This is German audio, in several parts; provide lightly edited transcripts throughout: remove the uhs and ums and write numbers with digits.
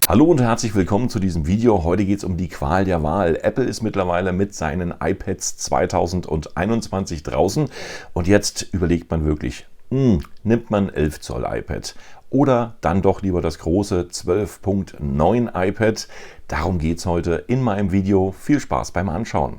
Hallo und herzlich willkommen zu diesem Video. Heute geht es um die Qual der Wahl. Apple ist mittlerweile mit seinen iPads 2021 draußen und jetzt überlegt man wirklich, nimmt man 11 Zoll iPad oder dann doch lieber das große 12.9 iPad. Darum geht es heute in meinem Video. Viel Spaß beim Anschauen.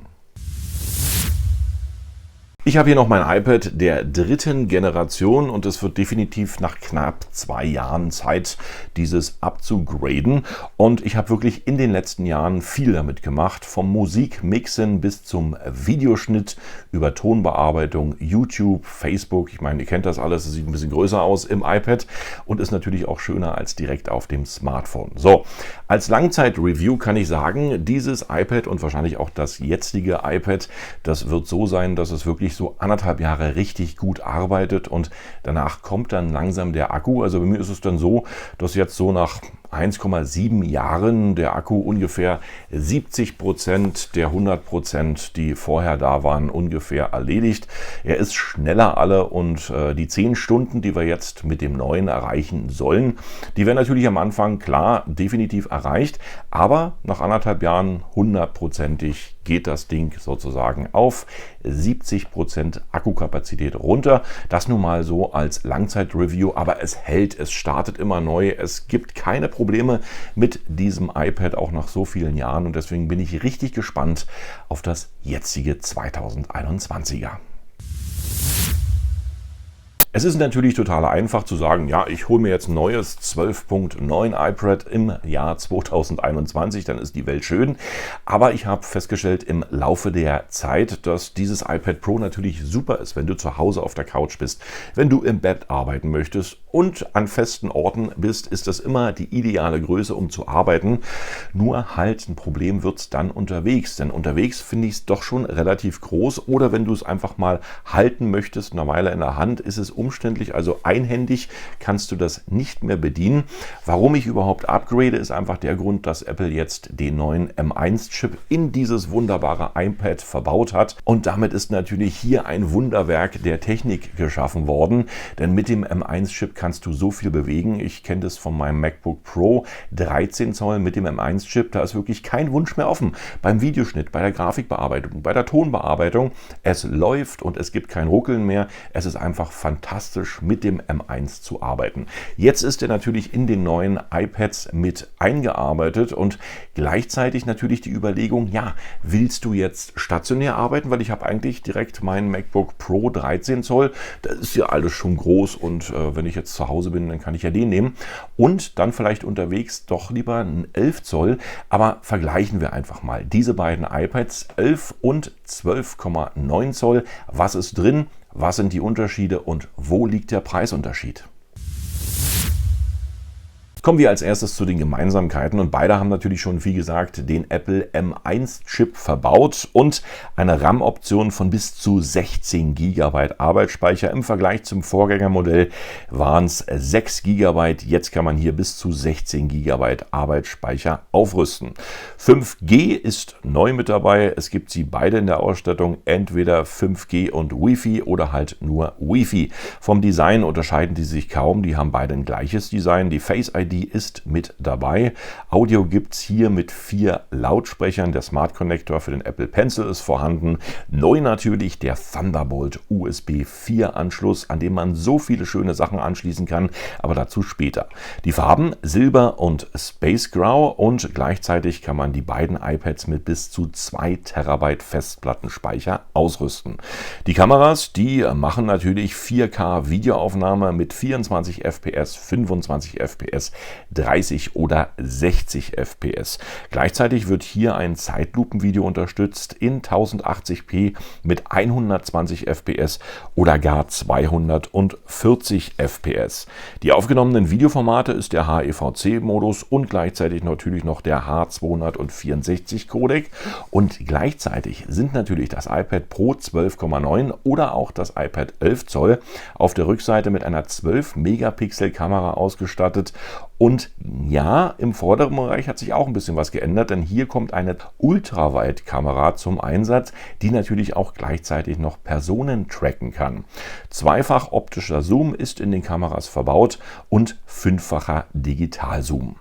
Ich habe hier noch mein iPad der dritten Generation und es wird definitiv nach knapp 2 Jahren Zeit, dieses abzugraden. Und ich habe wirklich in den letzten Jahren viel damit gemacht, vom Musikmixen bis zum Videoschnitt, über Tonbearbeitung, YouTube, Facebook. Ich meine, ihr kennt das alles, es sieht ein bisschen größer aus im iPad und ist natürlich auch schöner als direkt auf dem Smartphone. So, als Langzeit-Review kann ich sagen, dieses iPad und wahrscheinlich auch das jetzige iPad, das wird so sein, dass es wirklich so 1,5 Jahre richtig gut arbeitet und danach kommt dann langsam der Akku. Also bei mir ist es dann so, dass jetzt so nach 1,7 Jahren der Akku ungefähr 70% der 100%, die vorher da waren, ungefähr erledigt. Er ist schneller alle und die 10 Stunden, die wir jetzt mit dem neuen erreichen sollen, die werden natürlich am Anfang klar definitiv erreicht, aber nach 1,5 Jahren 100%ig geht das Ding sozusagen auf 70% Akkukapazität runter. Das nun mal so als Langzeit-Review, aber es hält, es startet immer neu, es gibt keine Probleme mit diesem iPad, auch nach so vielen Jahren, und deswegen bin ich richtig gespannt auf das jetzige 2021er. Es ist natürlich total einfach zu sagen, ja, ich hole mir jetzt ein neues 12.9 iPad im Jahr 2021, dann ist die Welt schön. Aber ich habe festgestellt im Laufe der Zeit, dass dieses iPad Pro natürlich super ist, wenn du zu Hause auf der Couch bist, wenn du im Bett arbeiten möchtest und an festen Orten bist, ist das immer die ideale Größe, um zu arbeiten. Nur halt ein Problem wird es dann unterwegs, denn unterwegs finde ich es doch schon relativ groß, oder wenn du es einfach mal halten möchtest, eine Weile in der Hand, ist es umständlich, also einhändig kannst du das nicht mehr bedienen. Warum ich überhaupt upgrade, ist einfach der Grund, dass Apple jetzt den neuen M1-Chip in dieses wunderbare iPad verbaut hat. Und damit ist natürlich hier ein Wunderwerk der Technik geschaffen worden. Denn mit dem M1-Chip kannst du so viel bewegen. Ich kenne das von meinem MacBook Pro 13 Zoll mit dem M1-Chip. Da ist wirklich kein Wunsch mehr offen. Beim Videoschnitt, bei der Grafikbearbeitung, bei der Tonbearbeitung. Es läuft und es gibt kein Ruckeln mehr. Es ist einfach fantastisch, mit dem M1 zu arbeiten. Jetzt ist er natürlich in den neuen iPads mit eingearbeitet und gleichzeitig natürlich die Überlegung, ja, willst du jetzt stationär arbeiten? Weil ich habe eigentlich direkt meinen MacBook Pro 13 Zoll, das ist ja alles schon groß und wenn ich jetzt zu Hause bin, dann kann ich ja den nehmen und dann vielleicht unterwegs doch lieber einen 11 Zoll, aber vergleichen wir einfach mal diese beiden iPads, 11 und 12,9 Zoll. Was ist drin? Was sind die Unterschiede und wo liegt der Preisunterschied? Kommen wir als erstes zu den Gemeinsamkeiten, und beide haben natürlich schon, wie gesagt, den Apple M1-Chip verbaut und eine RAM-Option von bis zu 16 GB Arbeitsspeicher. Im Vergleich zum Vorgängermodell waren es 6 GB, jetzt kann man hier bis zu 16 GB Arbeitsspeicher aufrüsten. 5G ist neu mit dabei, es gibt sie beide in der Ausstattung, entweder 5G und Wi-Fi oder halt nur Wi-Fi. Vom Design unterscheiden die sich kaum, die haben beide ein gleiches Design, die Face ID ist mit dabei. Audio gibt es hier mit 4 Lautsprechern. Der Smart Connector für den Apple Pencil ist vorhanden. Neu natürlich der Thunderbolt USB 4 Anschluss, an dem man so viele schöne Sachen anschließen kann, aber dazu später. Die Farben Silber und Space Grau, und gleichzeitig kann man die beiden iPads mit bis zu 2 Terabyte Festplattenspeicher ausrüsten. Die Kameras, die machen natürlich 4K Videoaufnahme mit 24 FPS, 25 FPS, 30 oder 60 FPS. Gleichzeitig wird hier ein Zeitlupenvideo unterstützt in 1080p mit 120 FPS oder gar 240 FPS. Die aufgenommenen Videoformate ist der HEVC-Modus und gleichzeitig natürlich noch der H264-Codec, und gleichzeitig sind natürlich das iPad Pro 12,9 oder auch das iPad 11 Zoll auf der Rückseite mit einer 12-Megapixel-Kamera ausgestattet. Und ja, im vorderen Bereich hat sich auch ein bisschen was geändert, denn hier kommt eine Ultraweitkamera zum Einsatz, die natürlich auch gleichzeitig noch Personen tracken kann. Zweifach optischer Zoom ist in den Kameras verbaut und 5-facher Digitalzoom.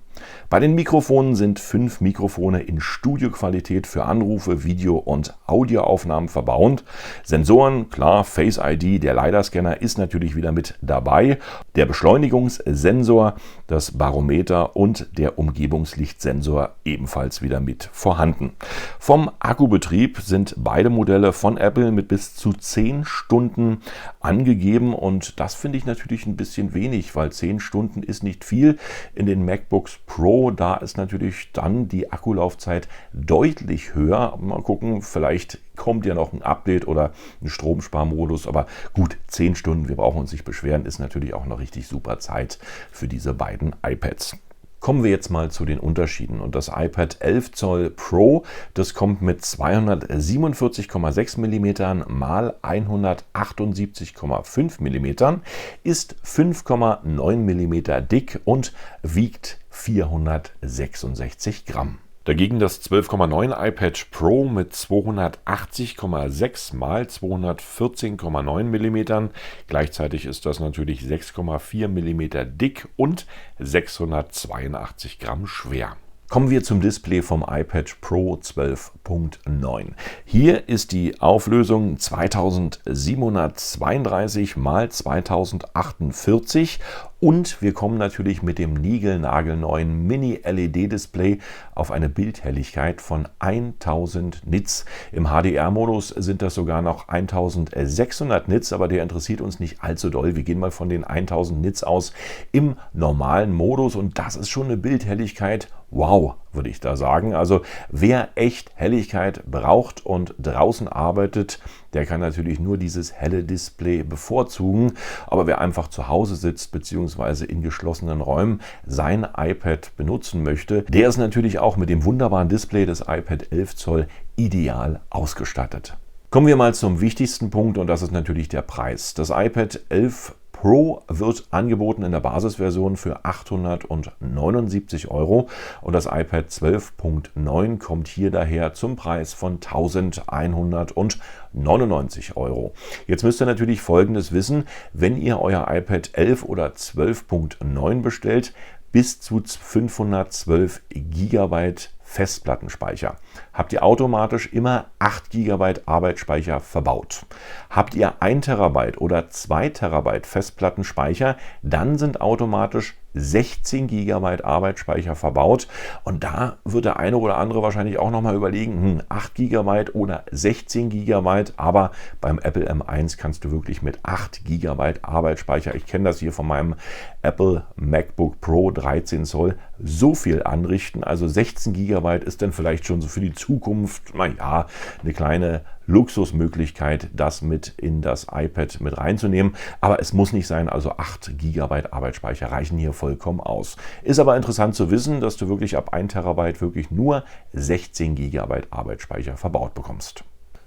Bei den Mikrofonen sind 5 Mikrofone in Studioqualität für Anrufe, Video- und Audioaufnahmen verbaut. Sensoren, klar, Face ID, der LiDAR-Scanner ist natürlich wieder mit dabei. Der Beschleunigungssensor, das Barometer und der Umgebungslichtsensor ebenfalls wieder mit vorhanden. Vom Akkubetrieb sind beide Modelle von Apple mit bis zu 10 Stunden angegeben und das finde ich natürlich ein bisschen wenig, weil 10 Stunden ist nicht viel. In den MacBooks Pro, da ist natürlich dann die Akkulaufzeit deutlich höher. Mal gucken, vielleicht kommt ja noch ein Update oder ein Stromsparmodus, aber gut, 10 Stunden, wir brauchen uns nicht beschweren, ist natürlich auch noch richtig super Zeit für diese beiden iPads. Kommen wir jetzt mal zu den Unterschieden. Und das iPad 11 Zoll Pro, das kommt mit 247,6 mm mal 178,5 mm, ist 5,9 mm dick und wiegt 466 Gramm. Dagegen das 12,9 iPad Pro mit 280,6 mal 214,9 mm. Gleichzeitig ist das natürlich 6,4 mm dick und 682 Gramm schwer. Kommen wir zum Display vom iPad Pro 12.9. Hier ist die Auflösung 2732 x 2048 und wir kommen natürlich mit dem niegelnagelneuen Mini-LED-Display auf eine Bildhelligkeit von 1000 Nits. Im HDR-Modus sind das sogar noch 1600 Nits, aber der interessiert uns nicht allzu doll. Wir gehen mal von den 1000 Nits aus im normalen Modus und das ist schon eine Bildhelligkeit. Wow, würde ich da sagen. Also wer echt Helligkeit braucht und draußen arbeitet, der kann natürlich nur dieses helle Display bevorzugen. Aber wer einfach zu Hause sitzt bzw. in geschlossenen Räumen sein iPad benutzen möchte, der ist natürlich auch mit dem wunderbaren Display des iPad 11 Zoll ideal ausgestattet. Kommen wir mal zum wichtigsten Punkt und das ist natürlich der Preis. Das iPad 11 Pro wird angeboten in der Basisversion für 879 € und das iPad 12.9 kommt hier daher zum Preis von 1199 €. Jetzt müsst ihr natürlich Folgendes wissen: Wenn ihr euer iPad 11 oder 12.9 bestellt, bis zu 512 GB Festplattenspeicher, habt ihr automatisch immer 8 GB Arbeitsspeicher verbaut. Habt ihr 1 TB oder 2 TB Festplattenspeicher, dann sind automatisch 16 GB Arbeitsspeicher verbaut und da wird der eine oder andere wahrscheinlich auch nochmal überlegen, 8 GB oder 16 GB, aber beim Apple M1 kannst du wirklich mit 8 GB Arbeitsspeicher, ich kenne das hier von meinem Apple MacBook Pro 13 Zoll, so viel anrichten. Also 16 GB ist dann vielleicht schon so für die Zukunft, naja, eine kleine Luxusmöglichkeit, das mit in das iPad mit reinzunehmen. Aber es muss nicht sein, also 8 GB Arbeitsspeicher reichen hier vollkommen aus. Ist aber interessant zu wissen, dass du wirklich ab 1 TB wirklich nur 16 GB Arbeitsspeicher verbaut bekommst.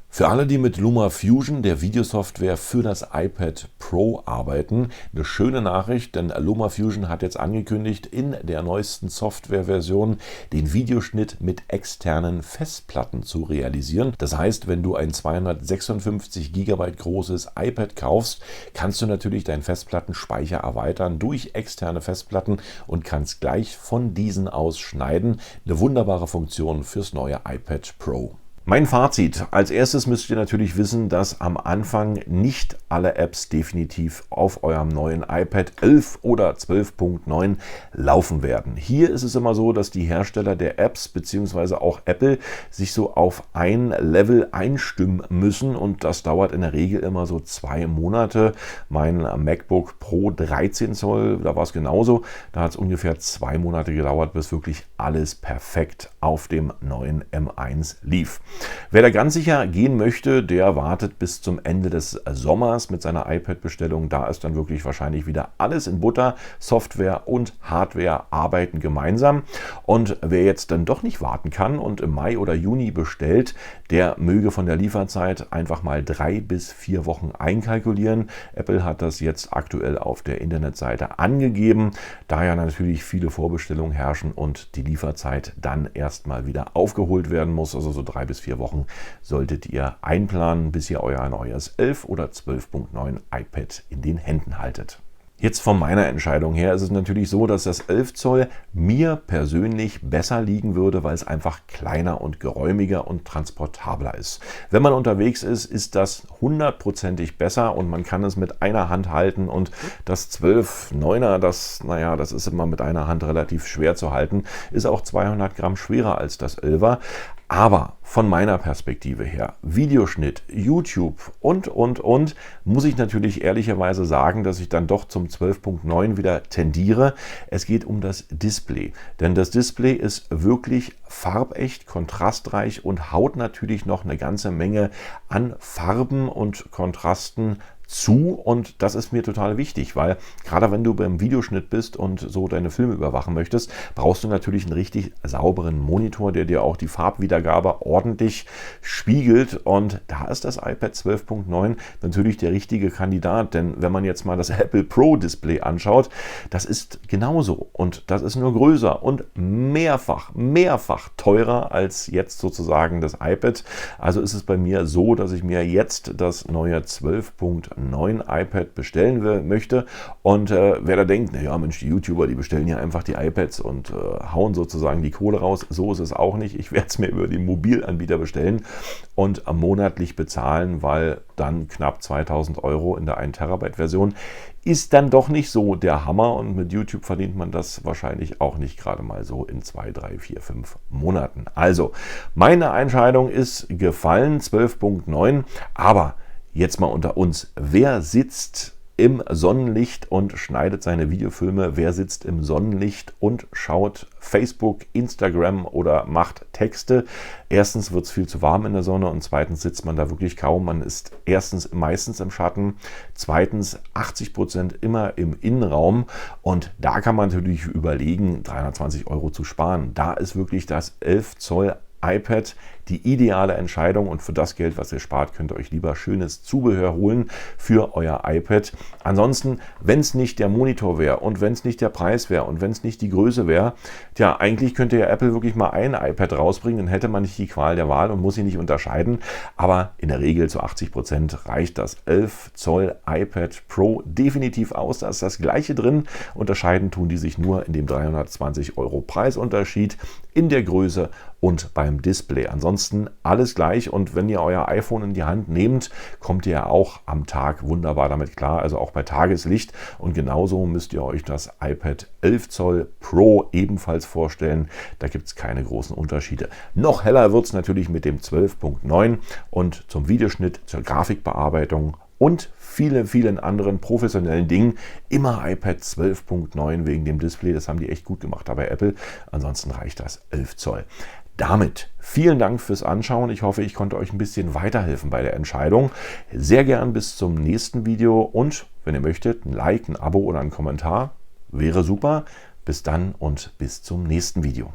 Für alle, die mit LumaFusion, der Videosoftware für das iPad Pro, arbeiten, eine schöne Nachricht, denn LumaFusion hat jetzt angekündigt, in der neuesten Softwareversion den Videoschnitt mit externen Festplatten zu realisieren. Das heißt, wenn du ein 256 GB großes iPad kaufst, kannst du natürlich deinen Festplattenspeicher erweitern durch externe Festplatten und kannst gleich von diesen aus schneiden. Eine wunderbare Funktion fürs neue iPad Pro. Mein Fazit: Als erstes müsst ihr natürlich wissen, dass am Anfang nicht alle Apps definitiv auf eurem neuen iPad 11 oder 12.9 laufen werden. Hier ist es immer so, dass die Hersteller der Apps bzw. auch Apple sich so auf ein Level einstimmen müssen und das dauert in der Regel immer so 2 Monate. Mein MacBook Pro 13 Zoll, da war es genauso. Da hat es ungefähr 2 Monate gedauert, bis wirklich alles perfekt auf dem neuen M1 lief. Wer da ganz sicher gehen möchte, der wartet bis zum Ende des Sommers mit seiner iPad-Bestellung. Da ist dann wirklich wahrscheinlich wieder alles in Butter. Software und Hardware arbeiten gemeinsam. Und wer jetzt dann doch nicht warten kann und im Mai oder Juni bestellt, der möge von der Lieferzeit einfach mal 3 bis 4 Wochen einkalkulieren. Apple hat das jetzt aktuell auf der Internetseite angegeben, da ja natürlich viele Vorbestellungen herrschen und die Lieferzeit dann erstmal wieder aufgeholt werden muss. Also so 3 bis 4 Wochen solltet ihr einplanen, bis ihr euer neues 11 oder 12.9 iPad in den Händen haltet. Jetzt von meiner Entscheidung her ist es natürlich so, dass das 11 Zoll mir persönlich besser liegen würde, weil es einfach kleiner und geräumiger und transportabler ist. Wenn man unterwegs ist, ist das hundertprozentig besser und man kann es mit einer Hand halten, und das 12,9er, das ist immer mit einer Hand relativ schwer zu halten, ist auch 200 Gramm schwerer als das 11er. Aber von meiner Perspektive her, Videoschnitt, YouTube und, muss ich natürlich ehrlicherweise sagen, dass ich dann doch zum 12.9 wieder tendiere. Es geht um das Display, denn das Display ist wirklich farbecht, kontrastreich und haut natürlich noch eine ganze Menge an Farben und Kontrasten zu, und das ist mir total wichtig, weil gerade wenn du beim Videoschnitt bist und so deine Filme überwachen möchtest, brauchst du natürlich einen richtig sauberen Monitor, der dir auch die Farbwiedergabe ordentlich spiegelt, und da ist das iPad 12.9 natürlich der richtige Kandidat, denn wenn man jetzt mal das Apple Pro Display anschaut, das ist genauso, und das ist nur größer und mehrfach teurer als jetzt sozusagen das iPad. Also ist es bei mir so, dass ich mir jetzt das neue 12.9 iPad bestellen möchte, und wer da denkt, naja Mensch, die YouTuber, die bestellen ja einfach die iPads und hauen sozusagen die Kohle raus, so ist es auch nicht. Ich werde es mir über den Mobilanbieter bestellen und monatlich bezahlen, weil dann knapp 2000 Euro in der 1 Terabyte Version ist dann doch nicht so der Hammer, und mit YouTube verdient man das wahrscheinlich auch nicht gerade mal so in 2, 3, 4, 5 Monaten. Also, meine Entscheidung ist gefallen, 12.9, aber jetzt mal unter uns, wer sitzt im Sonnenlicht und schneidet seine Videofilme? Wer sitzt im Sonnenlicht und schaut Facebook, Instagram oder macht Texte? Erstens wird es viel zu warm in der Sonne, und zweitens sitzt man da wirklich kaum. Man ist erstens meistens im Schatten, zweitens 80% immer im Innenraum, und da kann man natürlich überlegen, 320 Euro zu sparen. Da ist wirklich das 11 Zoll iPad die ideale Entscheidung, und für das Geld, was ihr spart, könnt ihr euch lieber schönes Zubehör holen für euer iPad. Ansonsten, wenn es nicht der Monitor wäre und wenn es nicht der Preis wäre und wenn es nicht die Größe wäre, tja, eigentlich könnte ja Apple wirklich mal ein iPad rausbringen, dann hätte man nicht die Qual der Wahl und muss sie nicht unterscheiden, aber in der Regel zu 80% reicht das 11 Zoll iPad Pro definitiv aus. Da ist das gleiche drin, unterscheiden tun die sich nur in dem 320 Euro Preisunterschied, in der Größe und beim Display. Ansonsten alles gleich, und wenn ihr euer iPhone in die Hand nehmt, kommt ihr auch am Tag wunderbar damit klar, also auch bei Tageslicht, und genauso müsst ihr euch das iPad 11 Zoll Pro ebenfalls vorstellen. Da gibt es keine großen Unterschiede. Noch heller wird es natürlich mit dem 12.9, und zum Videoschnitt, zur Grafikbearbeitung und vielen anderen professionellen Dingen immer iPad 12.9 wegen dem Display. Das haben die echt gut gemacht da bei Apple. Ansonsten reicht das 11 Zoll. Damit vielen Dank fürs Anschauen. Ich hoffe, ich konnte euch ein bisschen weiterhelfen bei der Entscheidung. Sehr gern bis zum nächsten Video, und wenn ihr möchtet, ein Like, ein Abo oder ein Kommentar wäre super. Bis dann und bis zum nächsten Video.